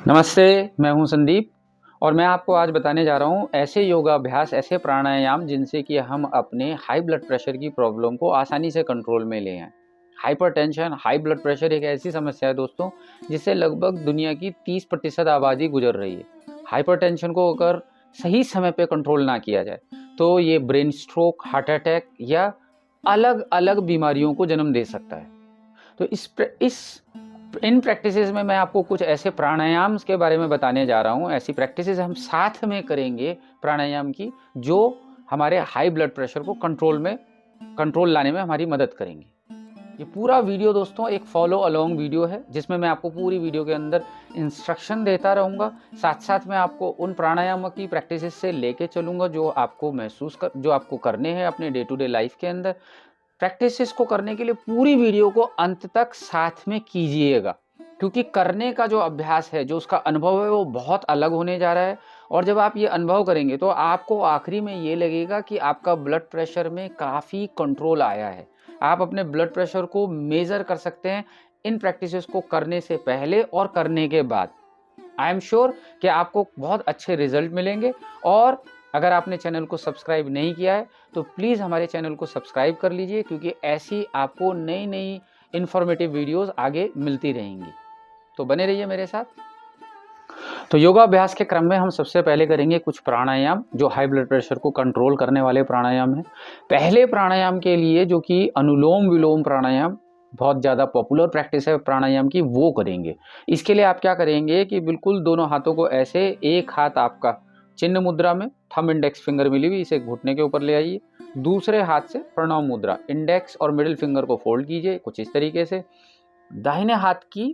नमस्ते, मैं हूं संदीप और मैं आपको आज बताने जा रहा हूं ऐसे योगाभ्यास, ऐसे प्राणायाम जिनसे कि हम अपने हाई ब्लड प्रेशर की प्रॉब्लम को आसानी से कंट्रोल में ले आएँ। हाइपरटेंशन, हाई ब्लड प्रेशर एक ऐसी समस्या है दोस्तों, जिससे लगभग दुनिया की 30% आबादी गुजर रही है। हाइपरटेंशन को अगर सही समय पे कंट्रोल ना किया जाए, तो ये ब्रेन स्ट्रोक, हार्ट अटैक या अलग-अलग बीमारियों को जन्म दे सकता है। तो इन प्रैक्टिसेस में मैं आपको कुछ ऐसे प्राणायाम के बारे में बताने जा रहा हूँ। ऐसी प्रैक्टिसेस हम साथ में करेंगे प्राणायाम की, जो हमारे हाई ब्लड प्रेशर को कंट्रोल लाने में हमारी मदद करेंगी। ये पूरा वीडियो दोस्तों एक फॉलो अलोंग वीडियो है, जिसमें मैं आपको पूरी वीडियो के अंदर इंस्ट्रक्शन देता रहूँगा। साथ-साथ मैं आपको उन प्राणायामों की प्रैक्टिसेस से लेके चलूँगा जो आपको करने हैं अपने डे टू डे लाइफ के अंदर। प्रैक्टिसेस को करने के लिए पूरी वीडियो को अंत तक साथ में कीजिएगा, क्योंकि करने का जो अभ्यास है, जो उसका अनुभव है, वो बहुत अलग होने जा रहा है। और जब आप ये अनुभव करेंगे तो आपको आखिरी में ये लगेगा कि आपका ब्लड प्रेशर में काफ़ी कंट्रोल आया है। आप अपने ब्लड प्रेशर को मेज़र कर सकते हैं इन प्रैक्टिसेस को करने से पहले और करने के बाद। आई एम श्योर कि आपको बहुत अच्छे रिजल्ट मिलेंगे। और अगर आपने चैनल को सब्सक्राइब नहीं किया है तो प्लीज़ हमारे चैनल को सब्सक्राइब कर लीजिए, क्योंकि ऐसी आपको नई नई इन्फॉर्मेटिव वीडियोस आगे मिलती रहेंगी। तो बने रहिए मेरे साथ। तो योगाभ्यास के क्रम में हम सबसे पहले करेंगे कुछ प्राणायाम जो हाई ब्लड प्रेशर को कंट्रोल करने वाले प्राणायाम हैं। पहले प्राणायाम के लिए, जो कि अनुलोम विलोम प्राणायाम, बहुत ज़्यादा पॉपुलर प्रैक्टिस है प्राणायाम की, वो करेंगे। इसके लिए आप क्या करेंगे कि बिल्कुल दोनों हाथों को ऐसे, एक हाथ आपका चिन्ह मुद्रा में, थंब इंडेक्स फिंगर मिली हुई, इसे घुटने के ऊपर ले आइए। दूसरे हाथ से प्रणव मुद्रा, इंडेक्स और मिडिल फिंगर को फोल्ड कीजिए कुछ इस तरीके से। दाहिने हाथ की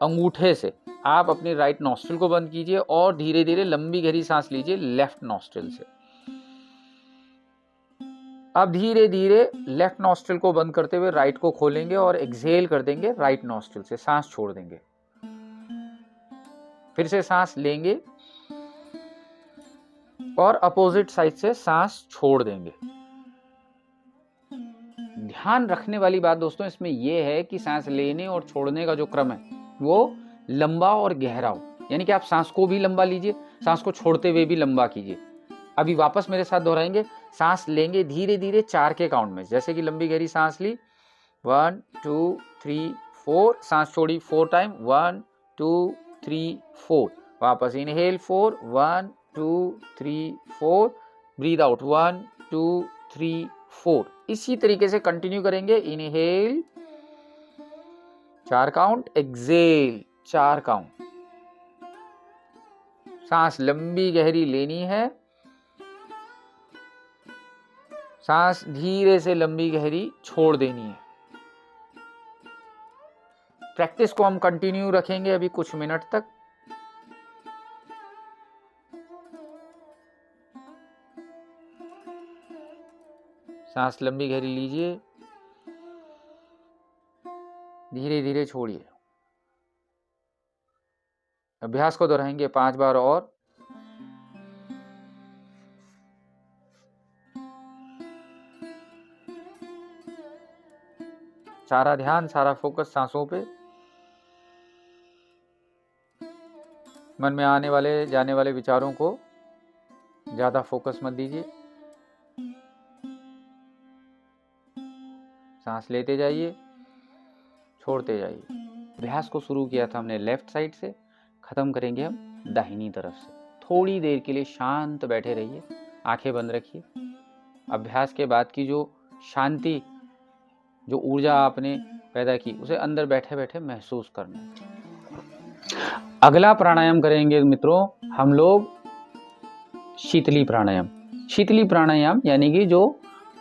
अंगूठे से आप अपनी राइट नॉस्ट्रिल को बंद कीजिए और धीरे धीरे लंबी गहरी सांस लीजिए लेफ्ट नॉस्ट्रिल से। अब धीरे धीरे लेफ्ट नॉस्ट्रिल को बंद करते हुए राइट को खोलेंगे और एक्सहेल कर देंगे राइट नॉस्ट्रिल से, सांस छोड़ देंगे। फिर से सांस लेंगे और अपोजिट साइड से सांस छोड़ देंगे। ध्यान रखने वाली बात दोस्तों इसमें यह है कि सांस लेने और छोड़ने का जो क्रम है वो लंबा और गहरा हो, यानी कि आप सांस को भी लंबा लीजिए, सांस को छोड़ते हुए भी लंबा कीजिए। अभी वापस मेरे साथ दोहराएंगे। सांस लेंगे धीरे धीरे 4 के काउंट में, जैसे कि लंबी गहरी सांस ली 1 2 3 4, सांस छोड़ी 4 टाइम 1 2 3 4, वापस इनहेल 4 1 2 3 4, ब्रीद आउट 1 2 3 4। इसी तरीके से कंटिन्यू करेंगे। Inhale 4 count, exhale 4 count. सांस लंबी गहरी लेनी है, सांस धीरे से लंबी गहरी छोड़ देनी है। प्रैक्टिस को हम कंटिन्यू रखेंगे अभी कुछ मिनट तक। सांस लंबी गहरी लीजिए, धीरे धीरे छोड़िए। अभ्यास को दोहराएंगे 5 बार और। सारा ध्यान, सारा फोकस सांसों पे। मन में आने वाले जाने वाले विचारों को ज्यादा फोकस मत दीजिए। सांस लेते जाइए, छोड़ते जाइए। अभ्यास को शुरू किया था हमने लेफ्ट साइड से, खत्म करेंगे हम दाहिनी तरफ से। थोड़ी देर के लिए शांत बैठे रहिए, आंखें बंद रखिए। अभ्यास के बाद की जो शांति, जो ऊर्जा आपने पैदा की, उसे अंदर बैठे बैठे महसूस करना। अगला प्राणायाम करेंगे मित्रों हम लोग शीतली प्राणायाम। शीतली प्राणायाम यानी कि जो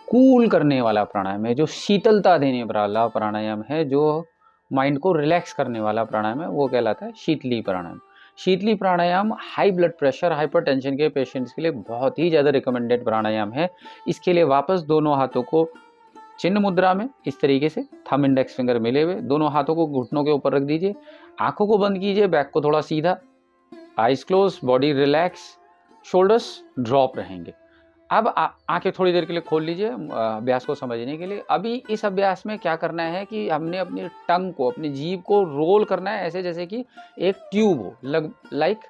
कूल करने वाला प्राणायाम है, जो शीतलता देने वाला प्राणायाम है, जो माइंड को रिलैक्स करने वाला प्राणायाम है, वो कहलाता है शीतली प्राणायाम। शीतली प्राणायाम हाई ब्लड प्रेशर, हाइपरटेंशन के पेशेंट्स के लिए बहुत ही ज़्यादा रिकमेंडेड प्राणायाम है। इसके लिए वापस दोनों हाथों को चिन्ह मुद्रा में इस तरीके से, थंब इंडेक्स फिंगर मिले हुए, दोनों हाथों को घुटनों के ऊपर रख दीजिए। आंखों को बंद कीजिए, बैक को थोड़ा सीधा, eyes close, body relax, shoulders drop रहेंगे। अब आंखें थोड़ी देर के लिए खोल लीजिए अभ्यास को समझने के लिए। अभी इस अभ्यास में क्या करना है कि हमने अपनी टंग को, अपनी जीभ को रोल करना है ऐसे जैसे कि एक ट्यूब हो, लाइक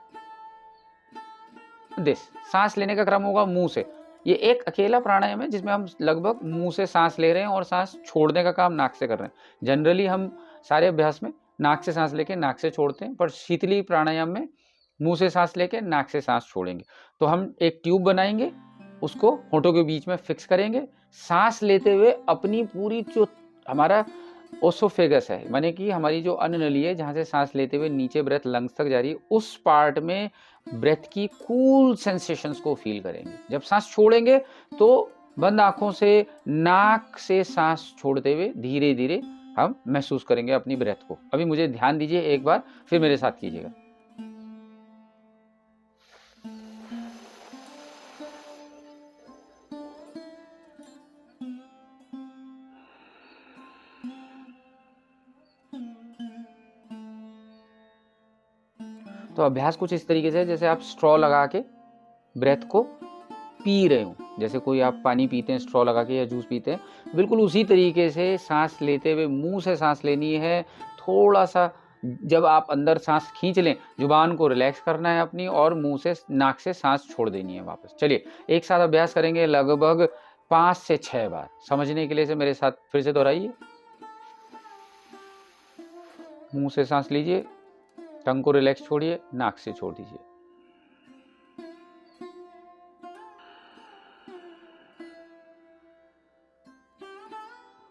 दिस। सांस लेने का क्रम होगा मुंह से। ये एक अकेला प्राणायाम है जिसमें हम लगभग मुंह से सांस ले रहे हैं और सांस छोड़ने का काम नाक से कर रहे हैं। जनरली हम सारे अभ्यास में नाक से सांस लेके नाक से छोड़ते हैं, पर शीतली प्राणायाम में मुंह से सांस लेके नाक से सांस छोड़ेंगे। तो हम एक ट्यूब बनाएंगे, उसको होठों के बीच में फिक्स करेंगे, सांस लेते हुए अपनी पूरी जो हमारा ओसोफेगस है, माने कि हमारी जो अन्न नली है जहाँ से सांस लेते हुए नीचे ब्रेथ लंग्स तक जा रही है, उस पार्ट में ब्रेथ की कूल सेंसेशंस को फील करेंगे। जब सांस छोड़ेंगे तो बंद आंखों से नाक से सांस छोड़ते हुए धीरे धीरे हम महसूस करेंगे अपनी ब्रेथ को। अभी मुझे ध्यान दीजिए एक बार, फिर मेरे साथ कीजिएगा। तो अभ्यास कुछ इस तरीके से जैसे आप स्ट्रॉ लगा के ब्रेथ को पी रहे हो, जैसे कोई आप पानी पीते हैं स्ट्रॉ लगा के या जूस पीते हैं, बिल्कुल उसी तरीके से सांस लेते हुए मुंह से सांस लेनी है। थोड़ा सा जब आप अंदर सांस खींच लें, जुबान को रिलैक्स करना है अपनी और मुंह से नाक से सांस छोड़ देनी है वापस। चलिए एक साथ अभ्यास करेंगे लगभग 5 से 6 बार। समझने के लिए से मेरे साथ फिर से दोहराइए। मुंह से सांस लीजिए, टंग को रिलैक्स छोड़िए, नाक से छोड़ दीजिए।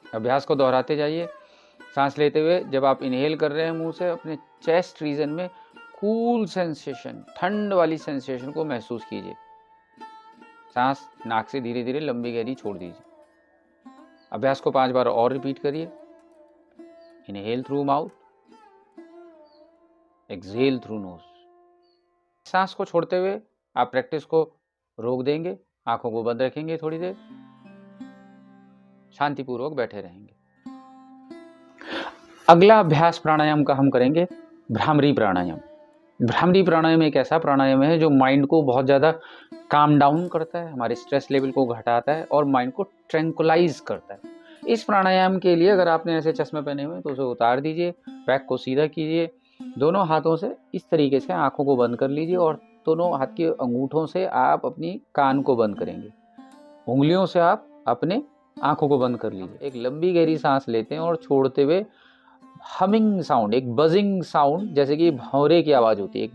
अभ्यास को दोहराते जाइए। सांस लेते हुए जब आप इनहेल कर रहे हैं मुंह से, अपने चेस्ट रीजन में कूल सेंसेशन, ठंड वाली सेंसेशन को महसूस कीजिए। सांस नाक से धीरे धीरे लंबी गहरी छोड़ दीजिए। अभ्यास को 5 बार और रिपीट करिए। Inhale through mouth, exhale through nose. सांस को छोड़ते हुए आप प्रैक्टिस को रोक देंगे, आंखों को बंद रखेंगे, थोड़ी देर शांतिपूर्वक बैठे रहेंगे। अगला अभ्यास प्राणायाम का हम करेंगे भ्रामरी प्राणायाम। भ्रामरी प्राणायाम एक ऐसा प्राणायाम है जो माइंड को बहुत ज़्यादा काम डाउन करता है, हमारे स्ट्रेस लेवल को घटाता है और माइंड को ट्रैंकुलाइज करता है। इस प्राणायाम के लिए अगर आपने ऐसे चश्मे पहने हुए तो उसे उतार दीजिए, बैक को सीधा कीजिए, दोनों हाथों से इस तरीके से आंखों को बंद कर लीजिए और दोनों हाथ के अंगूठों से आप अपनी कान को बंद करेंगे, उंगलियों से आप अपने आंखों को बंद कर लीजिए। एक लंबी गहरी सांस लेते हैं और छोड़ते हुए हमिंग साउंड, एक बजिंग साउंड, जैसे कि भौरे की आवाज होती है, एक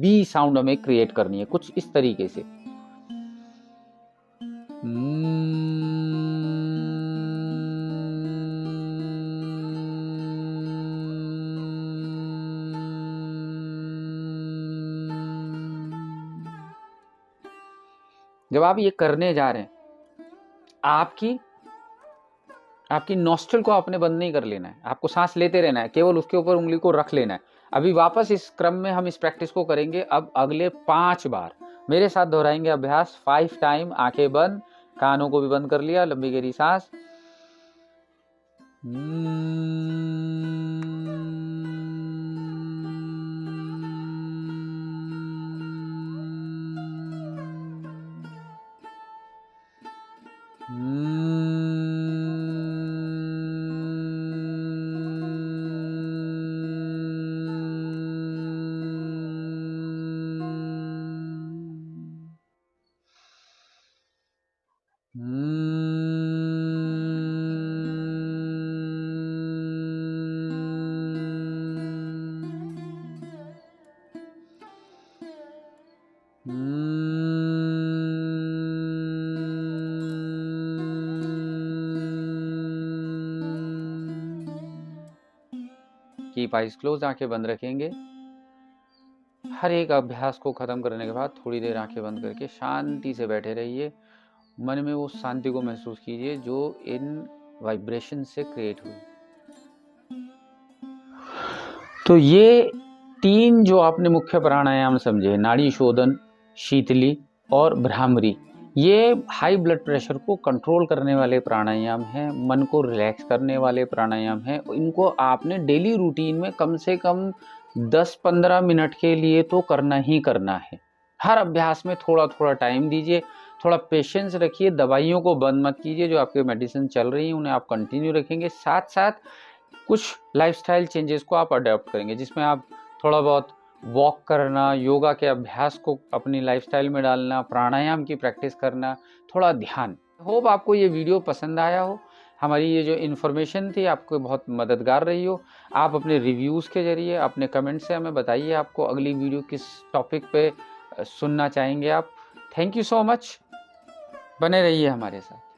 बी साउंड हमें क्रिएट करनी है कुछ इस तरीके से। जब आप ये करने जा रहे हैं, आपकी नॉस्ट्रिल को आपने बंद नहीं कर लेना है, आपको सांस लेते रहना है, केवल उसके ऊपर उंगली को रख लेना है। अभी वापस इस क्रम में हम इस प्रैक्टिस को करेंगे अब अगले 5 बार। मेरे साथ दोहराएंगे अभ्यास 5 टाइम। आंखें बंद, कानों को भी बंद कर लिया, लंबी गहरी सांस। कीप आइज क्लोज, आंखें बंद रखेंगे। हर एक अभ्यास को खत्म करने के बाद थोड़ी देर आंखें बंद करके शांति से बैठे रहिए। मन में वो शांति को महसूस कीजिए जो इन वाइब्रेशन से क्रिएट हुई। तो ये 3 जो आपने मुख्य प्राणायाम समझे, नाड़ी शोधन, शीतली और भ्रामरी, ये हाई ब्लड प्रेशर को कंट्रोल करने वाले प्राणायाम हैं, मन को रिलैक्स करने वाले प्राणायाम हैं। इनको आपने डेली रूटीन में कम से कम 10-15 मिनट के लिए तो करना ही करना है। हर अभ्यास में थोड़ा थोड़ा टाइम दीजिए, थोड़ा पेशेंस रखिए, दवाइयों को बंद मत कीजिए, जो आपके मेडिसिन चल रही हैं उन्हें आप कंटिन्यू रखेंगे, साथ साथ कुछ लाइफस्टाइल चेंजेस को आप अडॉप्ट करेंगे, जिसमें आप थोड़ा बहुत वॉक करना, योगा के अभ्यास को अपनी लाइफस्टाइल में डालना, प्राणायाम की प्रैक्टिस करना, थोड़ा ध्यान। होप आपको ये वीडियो पसंद आया हो, हमारी ये जो इन्फॉर्मेशन थी आपको बहुत मददगार रही हो। आप अपने रिव्यूज़ के ज़रिए, अपने कमेंट से हमें बताइए आपको अगली वीडियो किस टॉपिक पे सुनना चाहेंगे आप। थैंक यू सो मच, बने रहिए हमारे साथ।